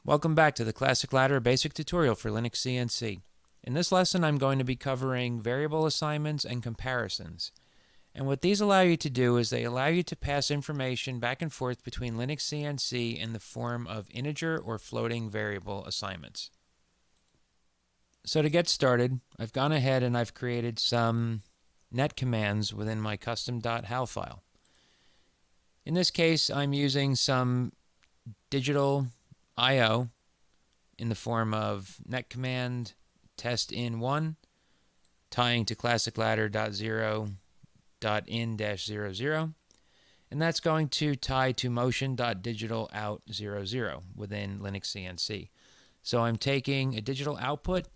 Welcome back to the Classicladder basic tutorial for Linux CNC. In this lesson I'm going to be covering variable assignments and comparisons. And what these allow you to do is they allow you to pass information back and forth between Linux CNC in the form of integer or floating variable assignments. So to get started, I've gone ahead and I've created some net commands within my custom.hal file. In this case I'm using some digital I/O in the form of net command test in1 tying to classicladder.0.in-00, and that's going to tie to motion.digitalout00 within Linux CNC. So I'm taking a digital output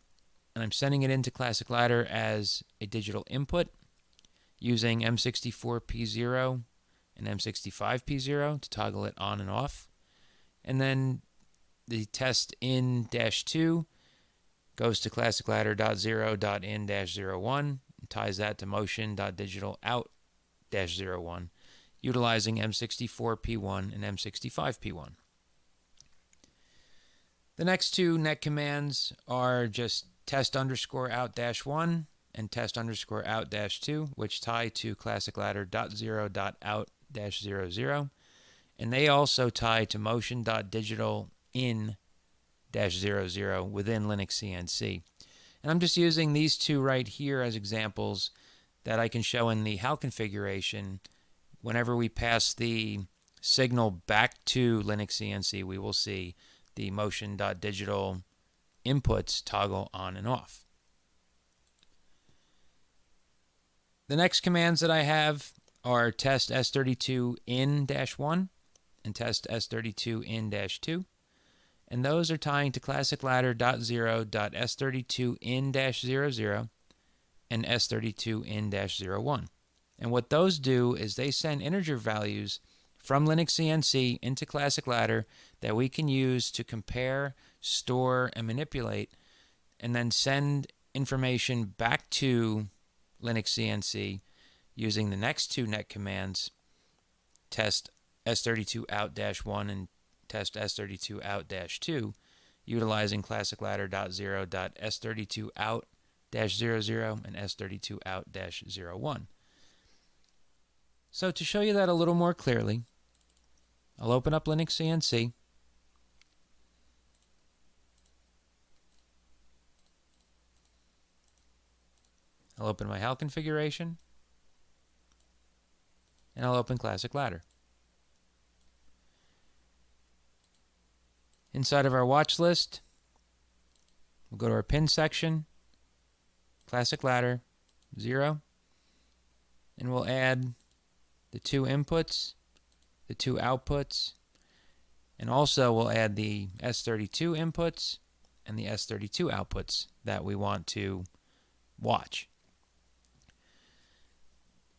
and I'm sending it into Classicladder as a digital input using M64P0 and M65P0 to toggle it on and off. And then the test in-2 goes to classicladder.0.in-01 and ties that to motion.digitalout-01 utilizing M64P1 and M65P1. The next two net commands are just test_out-1 and test_out-2, which tie to classicladder.0.out-00, and they also tie to motion.digitalout-00 within Linux CNC. And I'm just using these two right here as examples that I can show in the HAL configuration. Whenever we pass the signal back to Linux CNC, we will see the motion.digital inputs toggle on and off. The next commands that I have are test S32in-1 and test S32in-2. And those are tying to classicladder.0.s32in-00 and S32in-01. And what those do is they send integer values from Linux CNC into Classicladder that we can use to compare, store, and manipulate, and then send information back to Linux CNC using the next two net commands, test S32out-1 and test S32out-2, utilizing classicladder.0.s32out-00 and S32out-01. So to show you that a little more clearly, I'll open up Linux CNC. I'll open my HAL configuration, and I'll open Classicladder. Inside of our watch list, we'll go to our pin section, Classicladder 0, and we'll add the two inputs, the two outputs, and also we'll add the S32 inputs and the S32 outputs that we want to watch.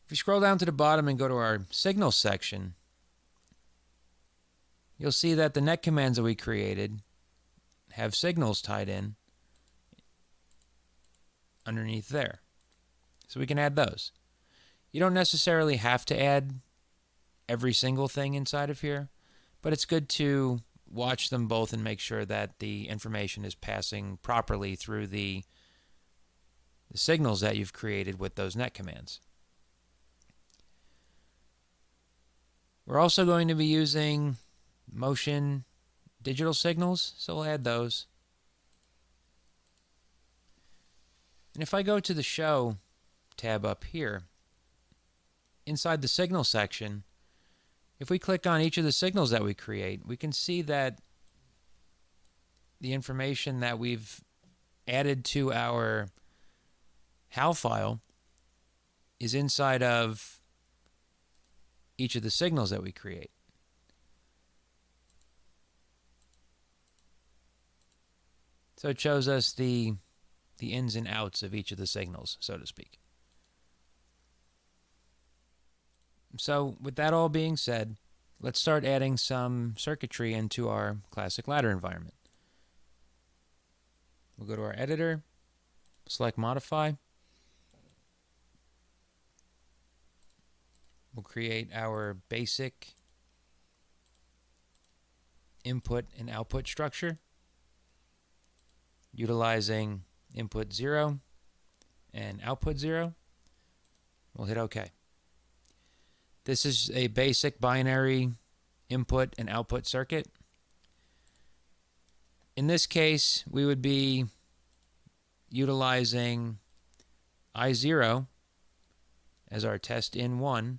If we scroll down to the bottom and go to our signals section, you'll see that the net commands that we created have signals tied in underneath there. So we can add those. You don't necessarily have to add every single thing inside of here, but it's good to watch them both and make sure that the information is passing properly through the signals that you've created with those net commands. We're also going to be using motion digital signals, so we'll add those. And if I go to the Show tab up here, inside the signal section, if we click on each of the signals that we create, we can see that the information that we've added to our HAL file is inside of each of the signals that we create. So it shows us the ins and outs of each of the signals, so to speak. So with that all being said, let's start adding some circuitry into our Classicladder environment. We'll go to our editor, select Modify. We'll create our basic input and output structure utilizing input 0 and output 0. We'll hit OK. This is a basic binary input and output circuit. In this case, we would be utilizing I0 as our test in 1.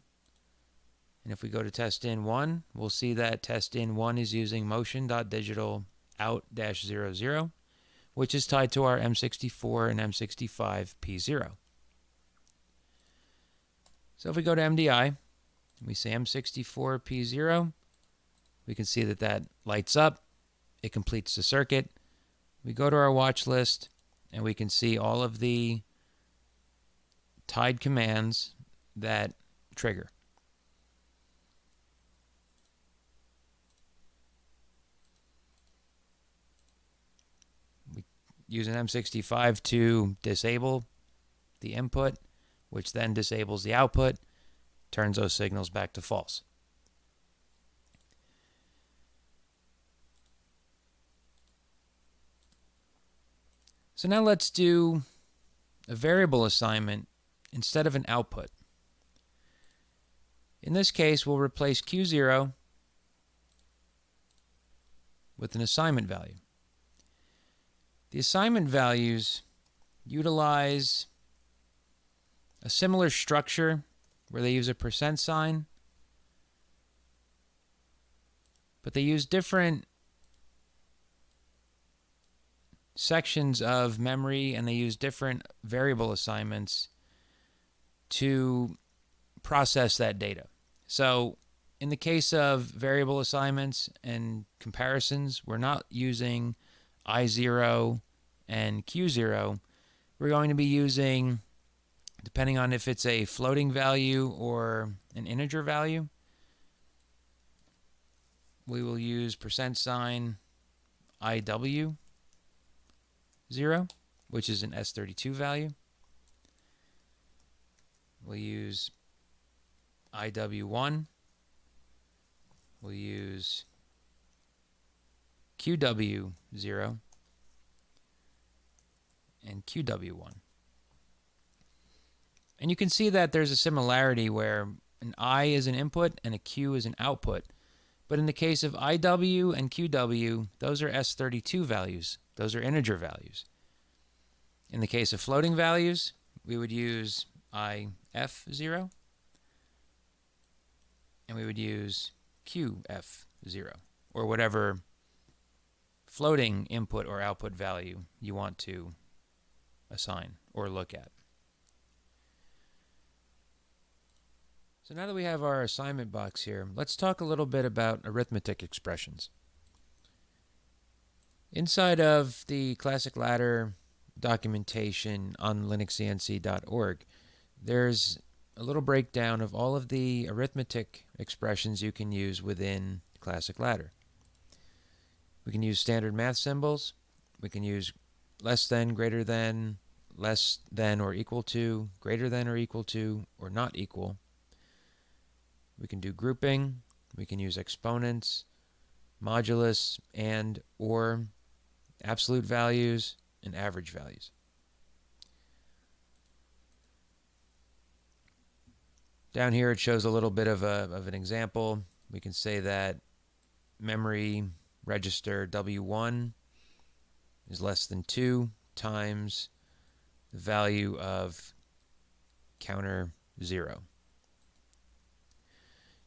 And if we go to test in 1, we'll see that test in 1 is using motion.digital out-00, which is tied to our M64 and M65 P0. So if we go to MDI, we say M64 P0, we can see that that lights up. It completes the circuit. We go to our watch list, and we can see all of the tied commands that trigger. We use an M65 to disable the input, which then disables the output, turns those signals back to false. So now let's do a variable assignment instead of an output. In this case, we'll replace Q0 with an assignment value. The assignment values utilize a similar structure where they use a percent sign, but they use different sections of memory, and they use different variable assignments to process that data. So in the case of variable assignments and comparisons, we're not using I0 and Q0. We're going to be using, depending on if it's a floating value or an integer value, we will use percent sign IW0, which is an S32 value. We'll use IW1. We'll use QW0 and QW1. And you can see that there's a similarity where an I is an input and a Q is an output. But in the case of IW and QW, those are S32 values. Those are integer values. In the case of floating values, we would use IF0, and we would use QF0, or whatever floating input or output value you want to assign or look at. So now that we have our assignment box here, let's talk a little bit about arithmetic expressions. Inside of the Classicladder documentation on LinuxCNC.org, there's a little breakdown of all of the arithmetic expressions you can use within Classicladder. We can use standard math symbols. We can use less than, greater than, less than or equal to, greater than or equal to, or not equal. We can do grouping. We can use exponents, modulus, and or absolute values, and average values. Down here it shows a little bit of an example. We can say that memory register W1 is less than 2 times the value of counter 0.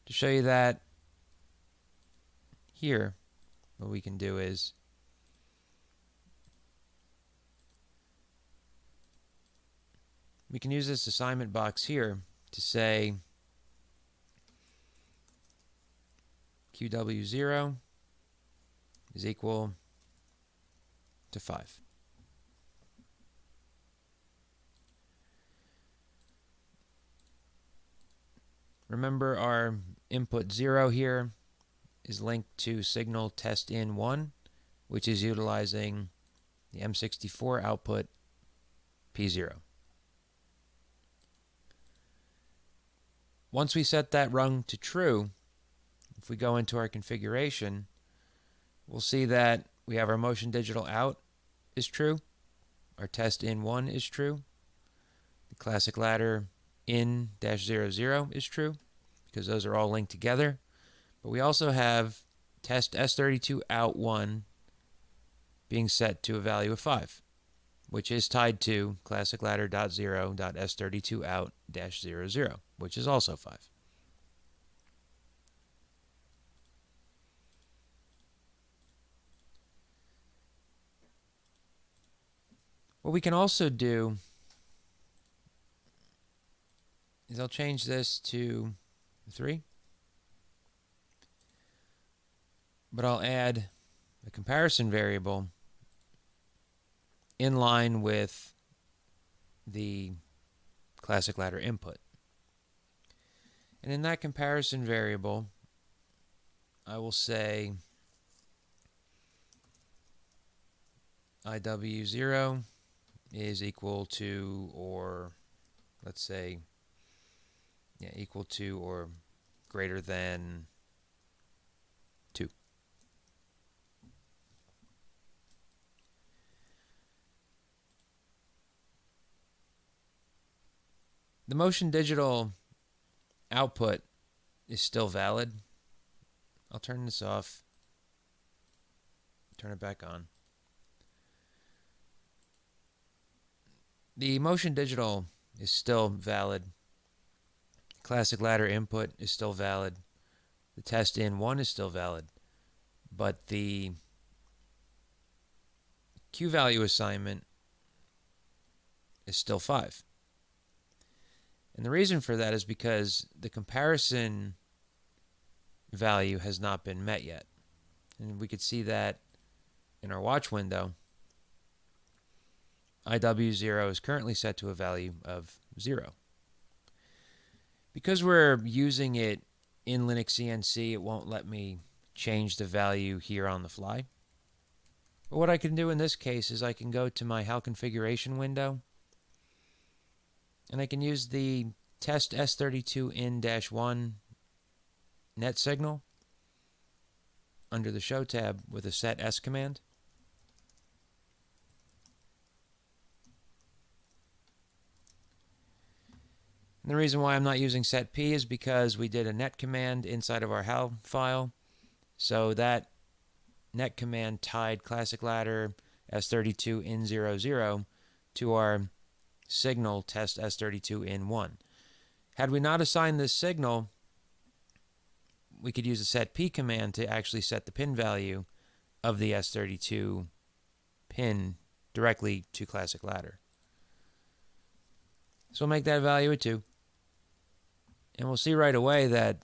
To show you that, here what we can do is we can use this assignment box here to say QW0 is equal to 5. Remember, our input 0 here is linked to signal test in 1, which is utilizing the M64 output P0. Once we set that rung to true, if we go into our configuration, we'll see that we have our motion digital out is true. Our test in 1 is true. The Classicladder in -00 is true because those are all linked together. But we also have test S32 out 1 being set to a value of 5, which is tied to Classicladder.0.S32 out-00, which is also 5. What we can also do is I'll change this to 3, but I'll add a comparison variable in line with the Classicladder input. And in that comparison variable, I will say IW0 is equal to, or let's say, equal to or greater than 2. The motion digital output is still valid. I'll turn this off, turn it back on. The motion digital is still valid. Classicladder input is still valid. The test in 1 is still valid. But the Q value assignment is still 5. And the reason for that is because the comparison value has not been met yet. And we could see that in our watch window. IW0 is currently set to a value of 0. Because we're using it in LinuxCNC, it won't let me change the value here on the fly. But what I can do in this case is I can go to my HAL configuration window, and I can use the test S32 in-1 net signal under the Show tab with a set S command. And the reason why I'm not using set P is because we did a net command inside of our HAL file. So that net command tied Classicladder S32 in-00 to our signal test S32 in-1. Had we not assigned this signal, we could use the set P command to actually set the pin value of the S32 pin directly to Classicladder. So we'll make that value a 2. And we'll see right away that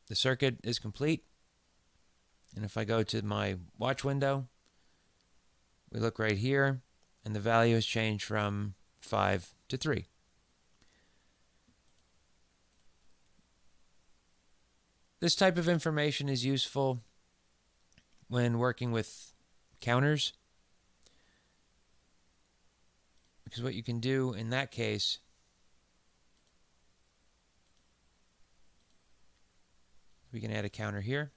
the circuit is complete. And if I go to my watch window, we look right here, and the value has changed from 5 to 3. This type of information is useful when working with counters, because what you can do in that case we can add a counter here.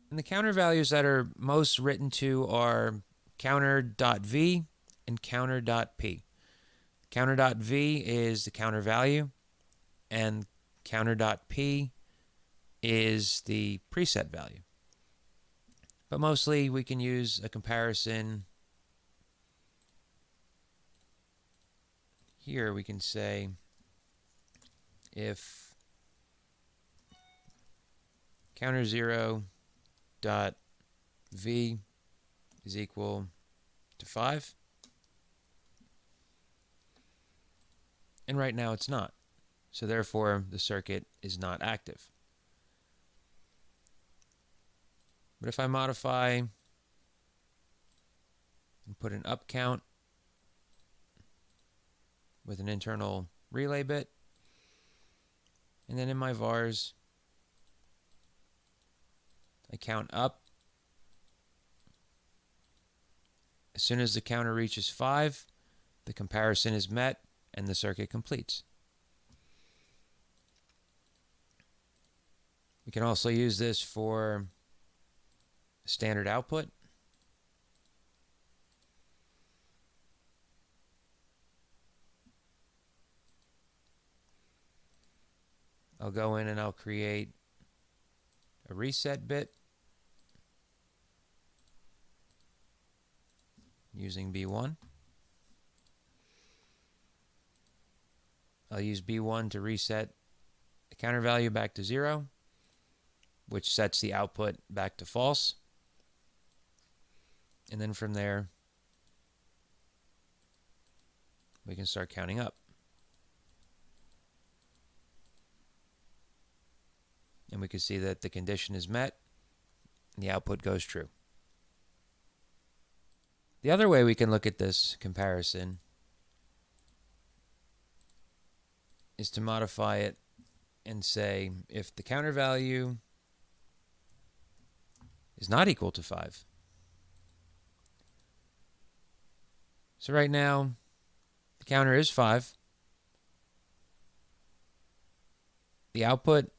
And the counter values that are most written to are counter.v and counter.p. Counter.v is the counter value, and counter.p is the preset value. But mostly we can use a comparison. Here we can say if counter 0 dot v is equal to 5, and right now it's not, so therefore the circuit is not active. But if I modify and put an up count with an internal relay bit, and then in my vars I count up. As soon as the counter reaches 5, the comparison is met and the circuit completes. We can also use this for standard output. I'll go in and I'll create a reset bit using B1. I'll use B1 to reset the counter value back to 0, which sets the output back to false. And then from there, we can start counting up. And we can see that the condition is met and the output goes true. The other way we can look at this comparison is to modify it and say if the counter value is not equal to 5. So right now, the counter is 5. The output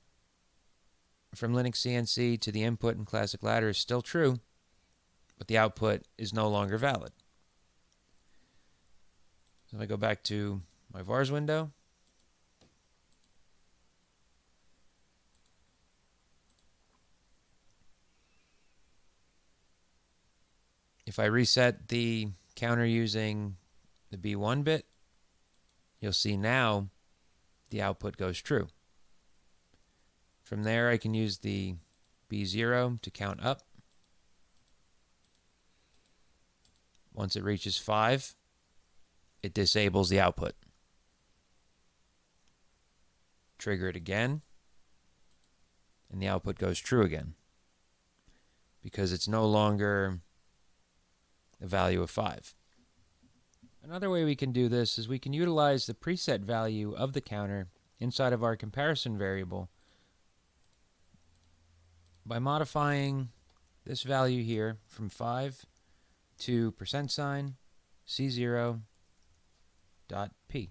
from LinuxCNC to the input in Classicladder is still true, but the output is no longer valid. So if I go back to my VARs window, if I reset the counter using the B1 bit, you'll see now the output goes true. From there, I can use the B0 to count up. Once it reaches 5, it disables the output. Trigger it again, and the output goes true again, because it's no longer the value of 5. Another way we can do this is we can utilize the preset value of the counter inside of our comparison variable by modifying this value here from 5 to %, C0 dot P.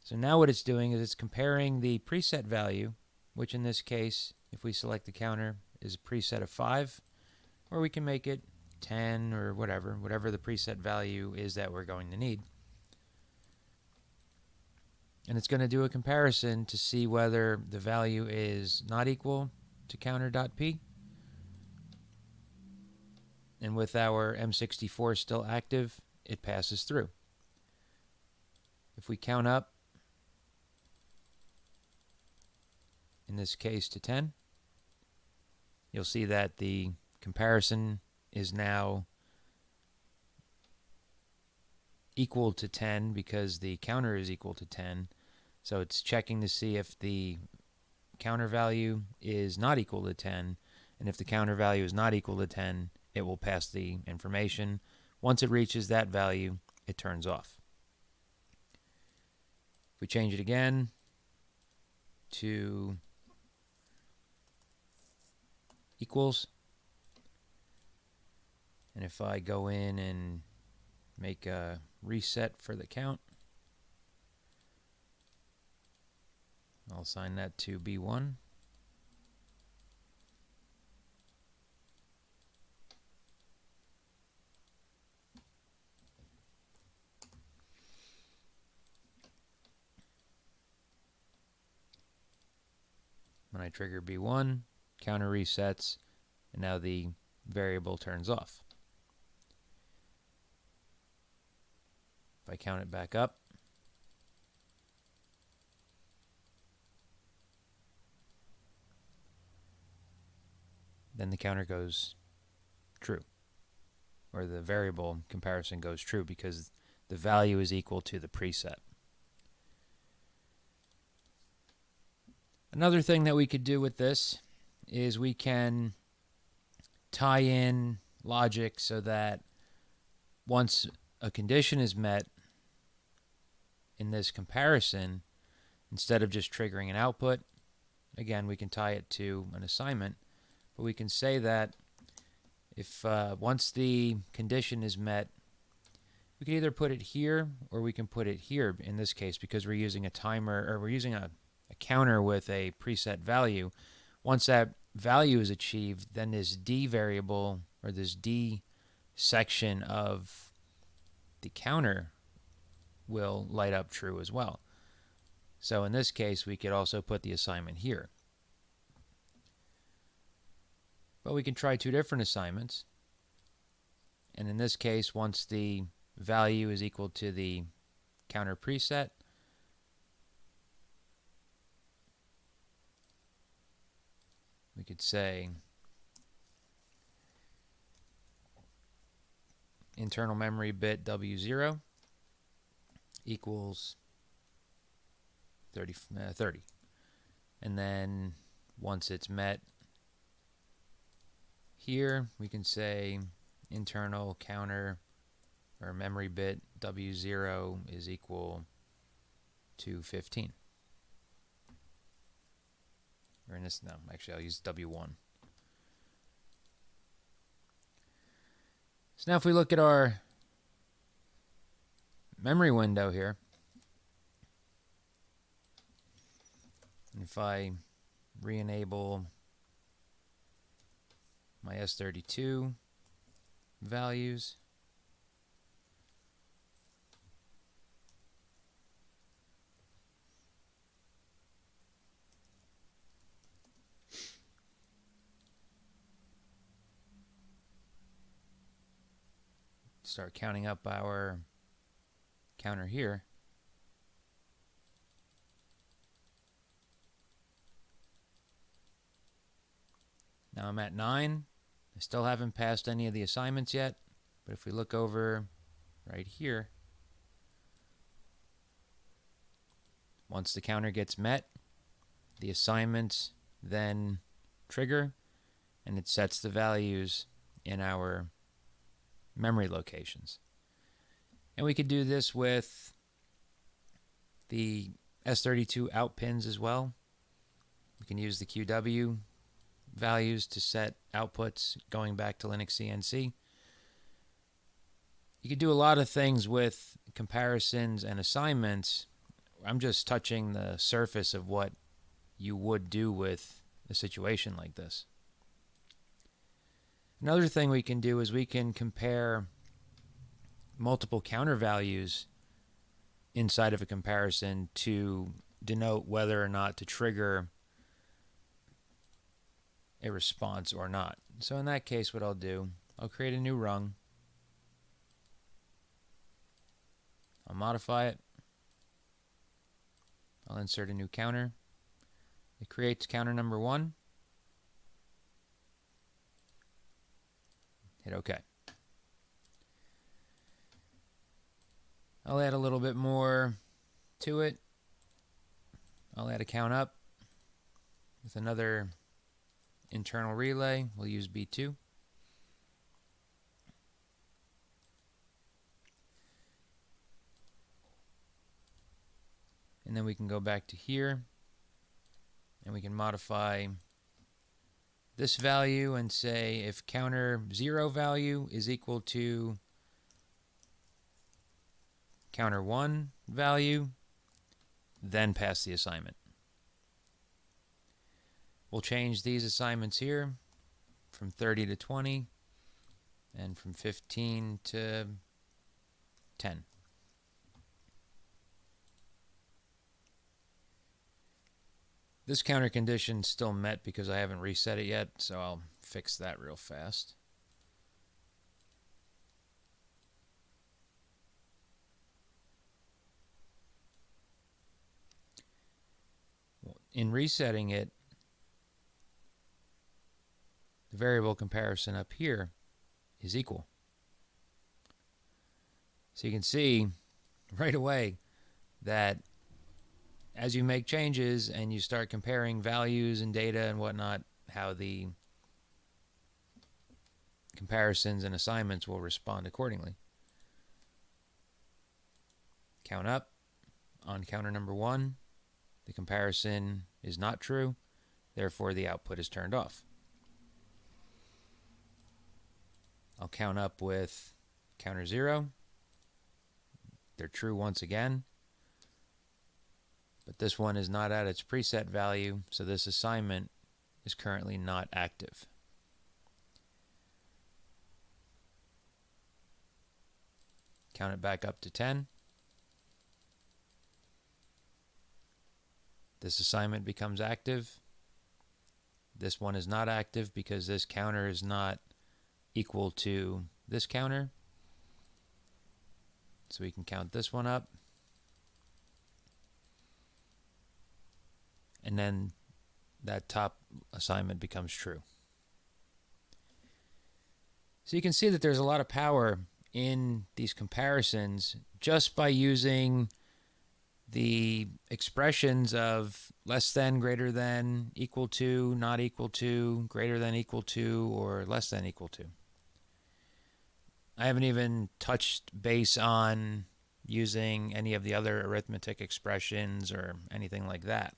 So now what it's doing is it's comparing the preset value, which in this case, if we select the counter, is a preset of 5, or we can make it 10 or whatever the preset value is that we're going to need. And it's going to do a comparison to see whether the value is not equal to counter.p. And with our M64 still active, it passes through. If we count up, in this case to 10, you'll see that the comparison is now equal to 10 because the counter is equal to 10. So it's checking to see if the counter value is not equal to 10, and if the counter value is not equal to 10, it will pass the information. Once it reaches that value, it turns off. If we change it again to equals, and if I go in and make a reset for the count, I'll assign that to B1. When I trigger B1, counter resets, and now the variable turns off. If I count it back up, then the counter goes true, or the variable comparison goes true because the value is equal to the preset. Another thing that we could do with this is we can tie in logic so that once a condition is met in this comparison, instead of just triggering an output, again, we can tie it to an assignment, but we can say that if once the condition is met, we can either put it here or we can put it here in this case because we're using a timer, or we're using a a counter with a preset value. Once that value is achieved, then this D variable, or this D section of the counter, will light up true as well. So in this case, we could also put the assignment here. But we can try two different assignments. And in this case, once the value is equal to the counter preset, we could say internal memory bit W0 equals 30. And then once it's met here, we can say internal counter or memory bit W0 is equal to 15. Or in this, no, actually I'll use W1. So now if we look at our memory window here, and if I re-enable my S32 values, start counting up our counter here, now I'm at 9. I still haven't passed any of the assignments yet, but if we look over right here, once the counter gets met, the assignments then trigger, and it sets the values in our memory locations. And we could do this with the S32 out pins as well. We can use the QW values to set outputs going back to LinuxCNC. You could do a lot of things with comparisons and assignments. I'm just touching the surface of what you would do with a situation like this. Another thing we can do is we can compare multiple counter values inside of a comparison to denote whether or not to trigger a response or not. So in that case, what I'll do, I'll create a new rung. I'll modify it. I'll insert a new counter. It creates counter number 1. Hit OK. I'll add a little bit more to it. I'll add a count up with another internal relay. We'll use B2. And then we can go back to here and we can modify this value and say if counter 0 value is equal to counter 1 value, then pass the assignment. We'll change these assignments here from 30 to 20 and from 15 to 10. This counter condition is still met because I haven't reset it yet, so I'll fix that real fast. In resetting it, the variable comparison up here is equal. So you can see right away that as you make changes and you start comparing values and data and whatnot, how the comparisons and assignments will respond accordingly. Count up on counter number 1. The comparison is not true, therefore the output is turned off. I'll count up with counter 0. They're true once again. but this one is not at its preset value, so this assignment is currently not active. Count it back up to 10. This assignment becomes active. This one is not active because this counter is not equal to this counter. So we can count this one up. And then that top assignment becomes true. So you can see that there's a lot of power in these comparisons just by using the expressions of less than, greater than, equal to, not equal to, greater than, equal to, or less than, equal to. I haven't even touched base on using any of the other arithmetic expressions or anything like that.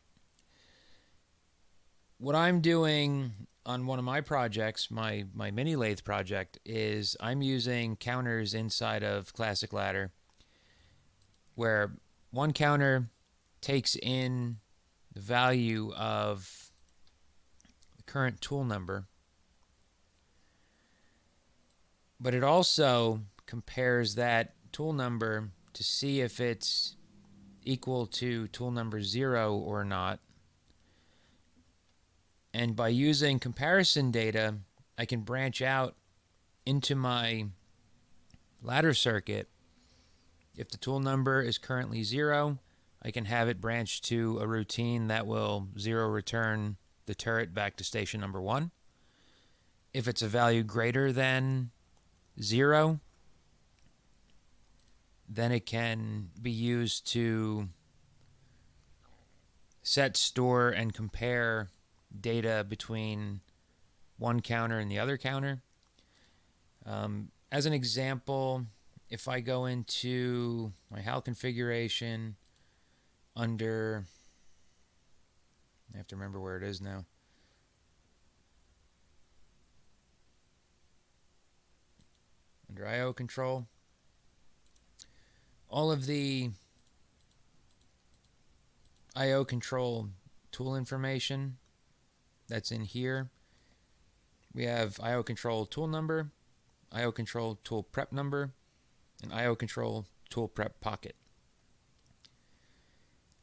What I'm doing on one of my projects, my mini lathe project, is I'm using counters inside of Classicladder where one counter takes in the value of the current tool number, but it also compares that tool number to see if it's equal to tool number 0 or not. And by using comparison data, I can branch out into my ladder circuit. If the tool number is currently 0, I can have it branch to a routine that will 0 return the turret back to station number 1. If it's a value greater than 0, then it can be used to set, store, and compare data between one counter and the other counter. As an example, if I go into my HAL configuration under, I have to remember where it is now. Under I/O control, all of the I/O control tool information that's in here. We have I/O control tool number, I/O control tool prep number, and I/O control tool prep pocket.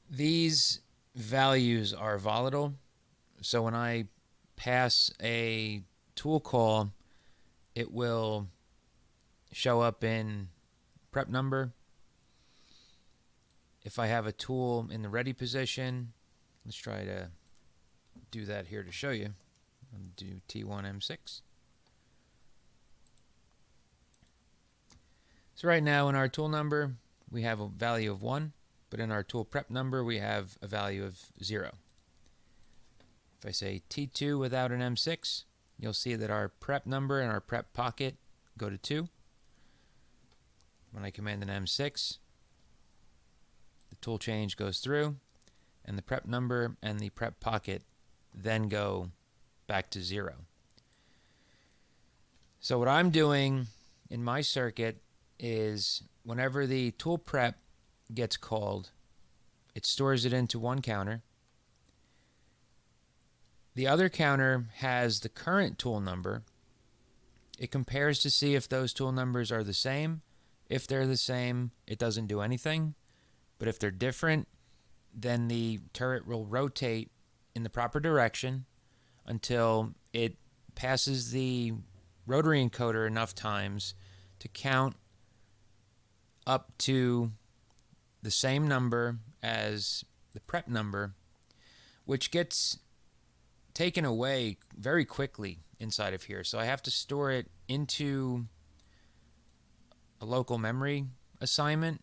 These values are volatile, so when I pass a tool call, it will show up in prep number. If I have a tool in the ready position, let's try to do that here to show you. I'll do T1M6. So right now in our tool number, we have a value of 1, but in our tool prep number, we have a value of 0. If I say T2 without an M6, you'll see that our prep number and our prep pocket go to 2. When I command an M6, the tool change goes through, and the prep number and the prep pocket then go back to 0. So what I'm doing in my circuit is whenever the tool prep gets called, it stores it into one counter. The other counter has the current tool number. It compares to see if those tool numbers are the same. If they're the same, it doesn't do anything. But if they're different, then the turret will rotate in the proper direction until it passes the rotary encoder enough times to count up to the same number as the prep number, which gets taken away very quickly inside of here. So I have to store it into a local memory assignment,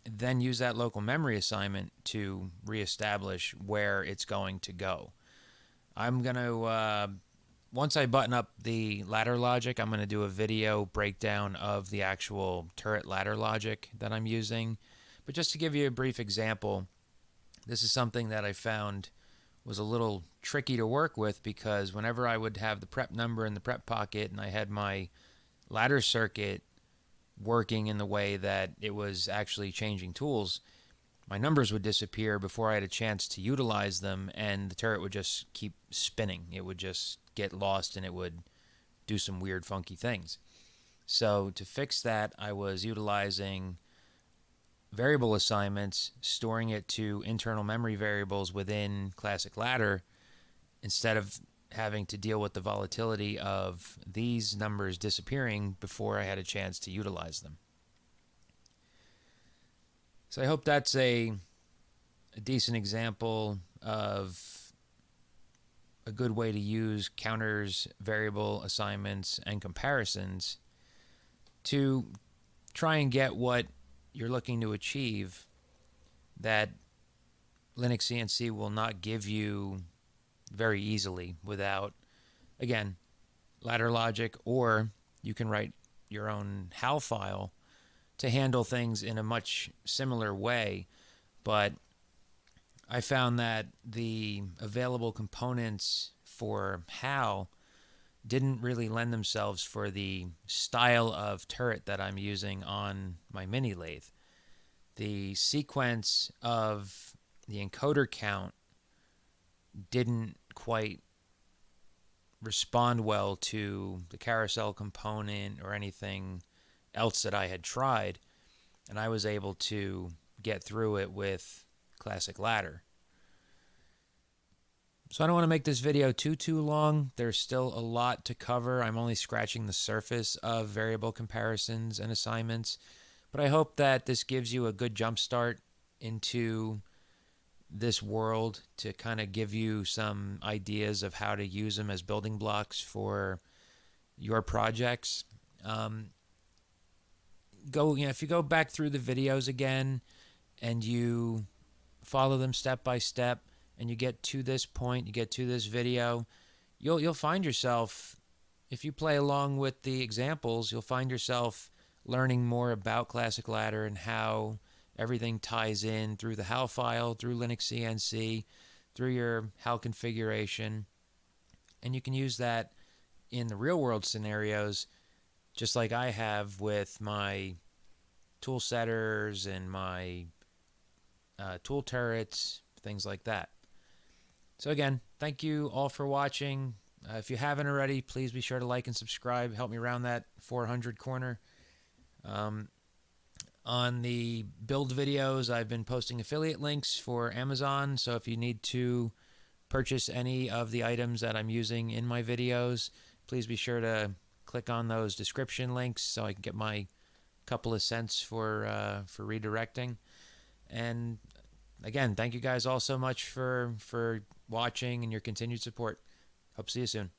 then use that local memory assignment to reestablish where it's going to go. I'm going to, once I button up the ladder logic, I'm going to do a video breakdown of the actual turret ladder logic that I'm using. But just to give you a brief example, this is something that I found was a little tricky to work with, because whenever I would have the prep number in the prep pocket and I had my ladder circuit working in the way that it was actually changing tools, my numbers would disappear before I had a chance to utilize them, and the turret would just keep spinning. It would just get lost and it would do some weird funky things. So to fix that, I was utilizing variable assignments, storing it to internal memory variables within Classicladder instead of having to deal with the volatility of these numbers disappearing before I had a chance to utilize them. So I hope that's a decent example of a good way to use counters, variable assignments, and comparisons to try and get what you're looking to achieve that LinuxCNC will not give you very easily without, again, ladder logic, or you can write your own HAL file to handle things in a much similar way. But I found that the available components for HAL didn't really lend themselves for the style of turret that I'm using on my mini lathe. The sequence of the encoder count didn't quite respond well to the carousel component or anything else that I had tried, and I was able to get through it with Classicladder. So I don't want to make this video too long. There's still a lot to cover. I'm only scratching the surface of variable comparisons and assignments, but I hope that this gives you a good jump start into this world to kind of give you some ideas of how to use them as building blocks for your projects. If you go back through the videos again and you follow them step by step, and you get to this point, you get to this video, you'll find yourself, if you play along with the examples, you'll find yourself learning more about Classicladder and how everything ties in through the HAL file, through LinuxCNC, through your HAL configuration. And you can use that in the real world scenarios, just like I have with my tool setters and my tool turrets, things like that. So again, thank you all for watching. If you haven't already, please be sure to like and subscribe. Help me around that 400 corner. On the build videos, I've been posting affiliate links for Amazon. So if you need to purchase any of the items that I'm using in my videos, please be sure to click on those description links so I can get my couple of cents for redirecting. And again, thank you guys all so much for watching and your continued support. Hope to see you soon.